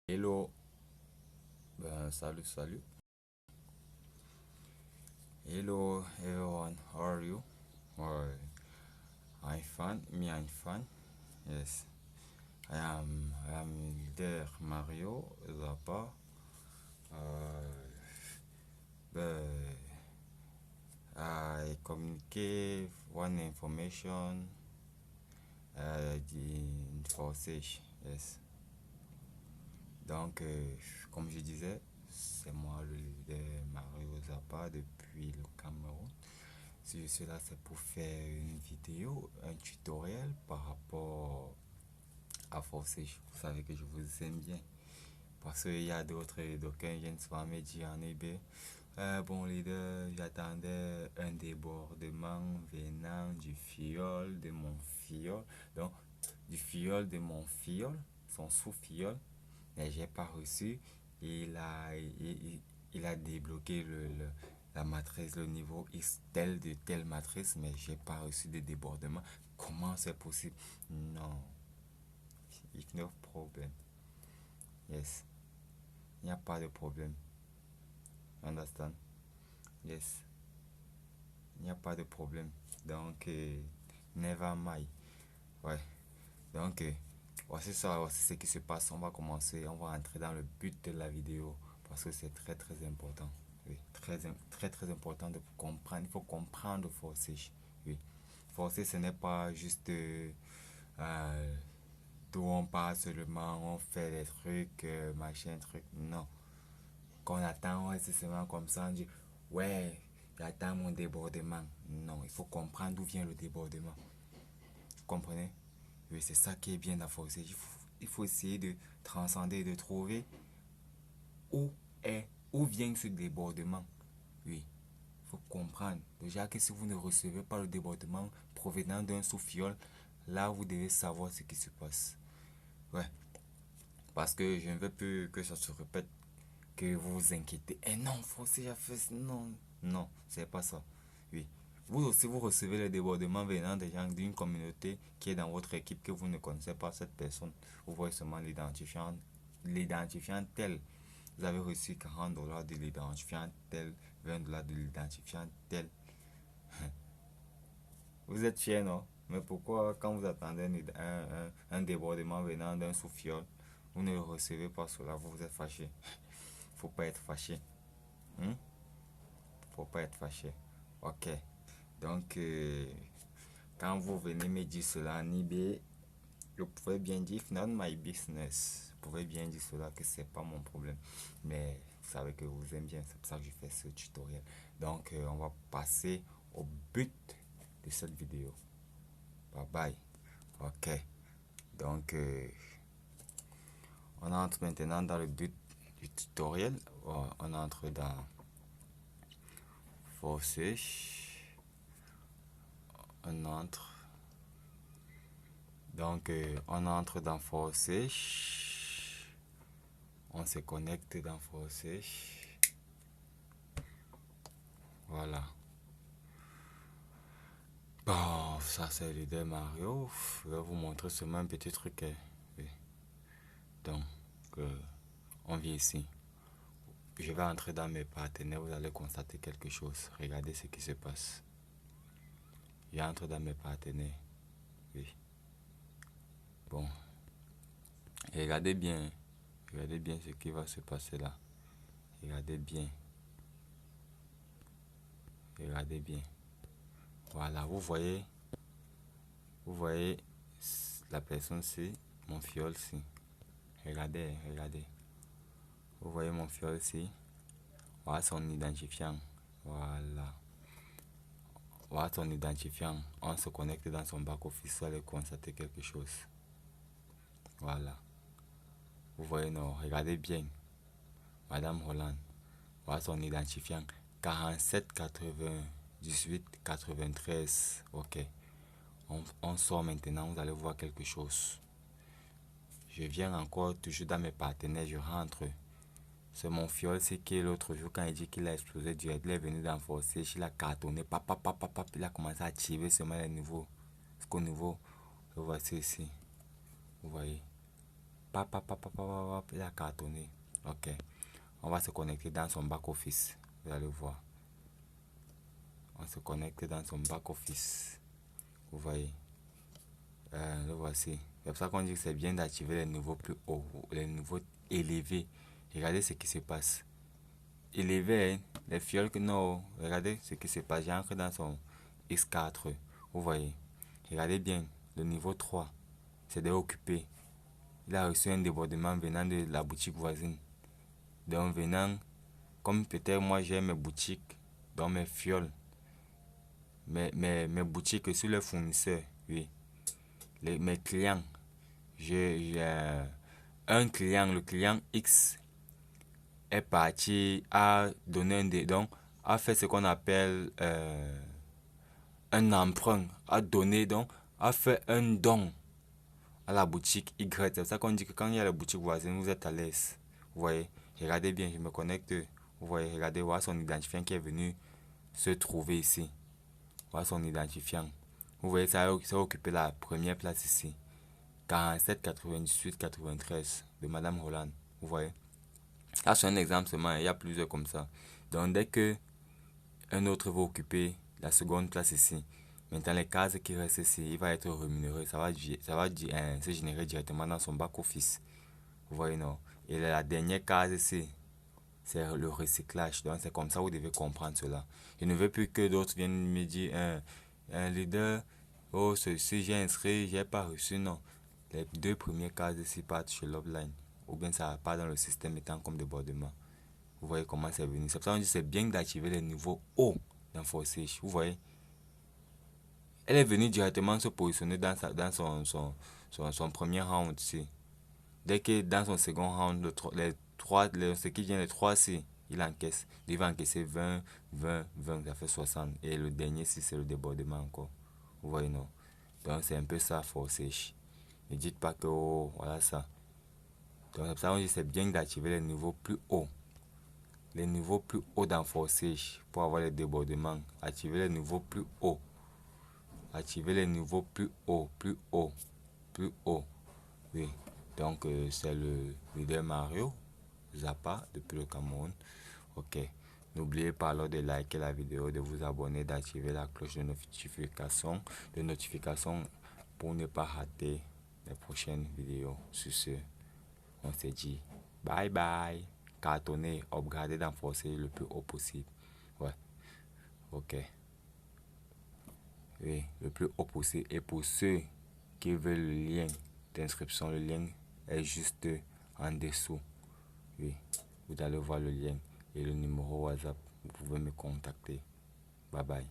Hello, ben salut. Hello everyone, how are you? Well, I'm fine. Yes, I am leader Mario Zappa. But I communicate one information in Forsage. Yes. Donc, comme je disais, c'est moi le leader Mario Zappa depuis le Cameroun. Si cela, c'est pour faire une vidéo, un tutoriel par rapport à Forsage. Vous savez que je vous aime bien. Parce qu'il y a d'aucuns viennent souvent me dire en eBay, bon leader, j'attendais un débordement venant du fiole de mon fiole. Donc, du fiole de mon fiole, son sous-fiole, mais j'ai pas reçu. Il a débloqué la matrice, le niveau X tel de telle matrice, mais j'ai pas reçu de débordement. Comment c'est possible? Non, it's no problem. Yes, il n'y a pas de problème. Understand? Yes, il n'y a pas de problème. Donc, never mind. Ouais. Donc, voici ça, voici ce qui se passe. On va commencer, on va entrer dans le but de la vidéo parce que c'est très important. Oui, très important de comprendre. Il faut comprendre Forsage. Oui, Forsage, ce n'est pas juste d'où on parle seulement, on fait des trucs, machin, truc. Non. Quand on attend, ouais, c'est seulement comme ça, on dit, ouais, j'attends mon débordement. Non, il faut comprendre d'où vient le débordement. Vous comprenez? Oui, c'est ça qui est bien dans Forsage. Il faut essayer de transcender, de trouver où où vient ce débordement. Oui, il faut comprendre. Déjà que si vous ne recevez pas le débordement provenant d'un sous-fiole, là, vous devez savoir ce qui se passe. Ouais, parce que je ne veux plus que ça se répète, que vous vous inquiétez. Eh non, Forsage a fait... Non, non, c'est pas ça. Oui. Vous aussi, vous recevez le débordement venant des gens d'une communauté qui est dans votre équipe que vous ne connaissez pas cette personne. Vous voyez seulement l'identifiant tel. Vous avez reçu 40 dollars de l'identifiant tel, 20 dollars de l'identifiant tel. Vous êtes fier, non? Mais pourquoi, quand vous attendez un débordement venant d'un sous-fiole, vous ne le recevez pas cela, vous êtes fâché? Faut pas être fâché. Hmm? Faut pas être fâché. Ok. Donc, quand vous venez me dire cela en eBay, vous pouvez bien dire, not my business. Vous pouvez bien dire cela que c'est pas mon problème. Mais vous savez que vous aimez bien, c'est pour ça que je fais ce tutoriel. Donc, on va passer au but de cette vidéo. Bye bye. Ok. Donc, on entre maintenant dans le but du tutoriel. On entre dans Forsage. On entre. Donc, on entre dans Forsage. On se connecte dans Forsage. Voilà. Bon, ça c'est l'idée Mario. Je vais vous montrer seulement un petit truc. Oui. Donc, on vient ici. Je vais entrer dans mes partenaires. Vous allez constater quelque chose. Regardez ce qui se passe. J'entre dans mes partenaires. Oui. Bon. Regardez bien. Regardez bien ce qui va se passer là. Regardez bien. Regardez bien. Voilà, vous voyez la personne-ci, mon fiole-ci. Regardez, regardez. Vous voyez mon fiole-ci. Voilà son identifiant. Voilà. Voilà son identifiant. On se connecte dans son back-office et constater quelque chose. Voilà. Vous voyez, non, regardez bien. Madame Holland. Voilà son identifiant. 47 98 93. Ok. On sort maintenant, vous allez voir quelque chose. Je viens encore toujours dans mes partenaires, je rentre. C'est mon fiole, c'est qui l'autre jour quand il dit qu'il a explosé direct, il est venu dans Forsage, il a cartonné, il a commencé à tirer seulement les niveaux. Jusqu'au niveau, le voici ici. Vous voyez. Il a cartonné. Ok. On va se connecter dans son back-office. Vous allez voir. On se connecte dans son back-office. Vous voyez. Le voici. C'est pour ça qu'on dit que c'est bien d'activer les niveaux plus hauts, les niveaux élevés. Regardez ce qui se passe. Élevé, hein? Les fioles que non. Regardez ce qui se passe. J'entre dans son X4. Vous voyez. Regardez bien. Le niveau 3. C'est occupé. Il a reçu un débordement venant de la boutique voisine. Donc venant, comme peut-être moi j'ai mes boutiques, dans mes fioles, mes boutiques sur les fournisseurs, oui. Mes clients, j'ai un client, le client X est parti à donner donc a fait ce qu'on appelle un emprunt, a donné donc, a fait un don à la boutique Y. C'est pour ça qu'on dit que quand il y a la boutique voisine, vous êtes à l'aise. Vous voyez, regardez bien, je me connecte. Vous voyez, regardez, voilà son identifiant qui est venu se trouver ici. Voilà son identifiant. Vous voyez, ça a occupé la première place ici. 47 98 93 de Madame Holland. Vous voyez. Là, c'est un exemple seulement. Il y a plusieurs comme ça. Donc, dès que un autre va occuper la seconde place ici, maintenant les cases qui restent ici, il va être rémunéré. Ça va se générer directement dans son back-office. Vous voyez, non? Et la dernière case ici, c'est le recyclage. Donc, c'est comme ça que vous devez comprendre cela. Je ne veux plus que d'autres viennent me dire un leader, oh, ceci j'ai inscrit, j'ai pas reçu. Non. Les deux premières cases ici partent chez Loveline. Ou bien ça part dans le système étant comme débordement. Vous voyez comment c'est venu. C'est pour ça qu'on dit c'est bien d'activer les niveaux hauts dans Forsage. Vous voyez. Elle est venue directement se positionner dans son premier round ici. Dès que dans son second round, ce qui vient les 3 ici, il encaisse. Il va encaisser 20, 20, 20, ça fait 60. Et le dernier ici, c'est le débordement encore. Vous voyez, non? Donc c'est un peu ça, Forsage. Ne dites pas que, oh, voilà ça. Donc c'est pour ça qu'on dit c'est bien d'activer les niveaux plus hauts. Les niveaux plus hauts dans Forsage pour avoir les débordements. Activer les niveaux plus hauts. Activer les niveaux plus hauts, plus hauts, plus hauts. Oui. Donc c'est le leader Mario Zappa depuis le Cameroun. Ok. N'oubliez pas alors de liker la vidéo, de vous abonner, d'activer la cloche de notification pour ne pas rater les prochaines vidéos. Sur ce, on se dit bye bye. Cartonner, upgrader dans Forsage le plus haut possible. Ouais. Ok. Oui, le plus haut possible. Et pour ceux qui veulent le lien d'inscription, le lien est juste en dessous. Oui, vous allez voir le lien et le numéro WhatsApp. Vous pouvez me contacter. Bye bye.